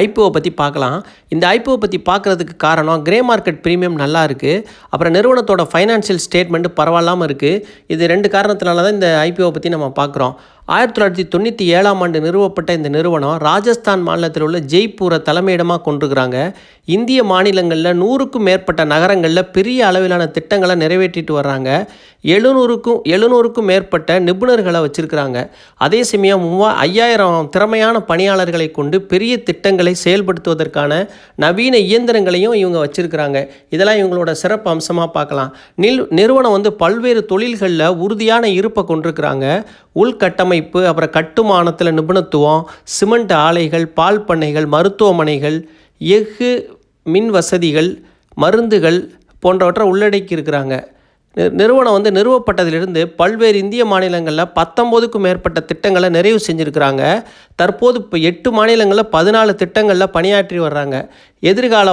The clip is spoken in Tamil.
ஐபிஓ பற்றி பார்க்கலாம். இந்த ஐபிஓ பற்றி பார்க்குறதுக்கு காரணம் கிரே மார்க்கெட் ப்ரீமியம் நல்லா இருக்குது, அப்புறம் நிறுவனத்தோட ஃபைனான்ஷியல் ஸ்டேட்மெண்ட் பரவாயில்லாமல் இருக்குது. இது 2 காரணத்தினால தான் இந்த ஐபிஓ பற்றி நம்ம பார்க்குறோம். 1997ஆம் ஆண்டு நிறுவப்பட்ட இந்த நிறுவனம் ராஜஸ்தான் மாநிலத்தில் உள்ள ஜெய்ப்பூரை தலைமையிடமாக கொண்டிருக்கிறாங்க. இந்திய மாநிலங்களில் 100க்கும் மேற்பட்ட நகரங்களில் பெரிய அளவிலான திட்டங்களை நிறைவேற்றிட்டு வர்றாங்க. 700க்கும் மேற்பட்ட நிபுணர்களை வச்சுருக்கிறாங்க. அதே சமயம் 5000 திறமையான பணியாளர்களை கொண்டு பெரிய திட்டங்களை செயல்படுத்துவதற்கான நவீன இயந்திரங்களையும் இவங்க வச்சுருக்கிறாங்க. இதெல்லாம் இவங்களோட சிறப்பு அம்சமாக பார்க்கலாம். நிறுவனம் பல்வேறு தொழில்களில் உறுதியான இருப்பை கொண்டிருக்கிறாங்க. உள்கட்டமைப்பு, அப்புறம் கட்டுமானத்தில் நிபுணத்துவம், சிமெண்ட் ஆலைகள், பால் பண்ணைகள், மருத்துவமனைகள், எஃகு மின் வசதிகள், மருந்துகள் போன்றவற்றை உள்ளடக்கி இருக்கிறாங்க. நிறுவனம் நிறுவப்பட்டதிலிருந்து பல்வேறு இந்திய மாநிலங்களில் 19க்கும் மேற்பட்ட திட்டங்களை நிறைவு செஞ்சுருக்கிறாங்க. தற்போது இப்போ 8 மாநிலங்களில் 14 திட்டங்களில் பணியாற்றி வர்றாங்க. எதிர்கால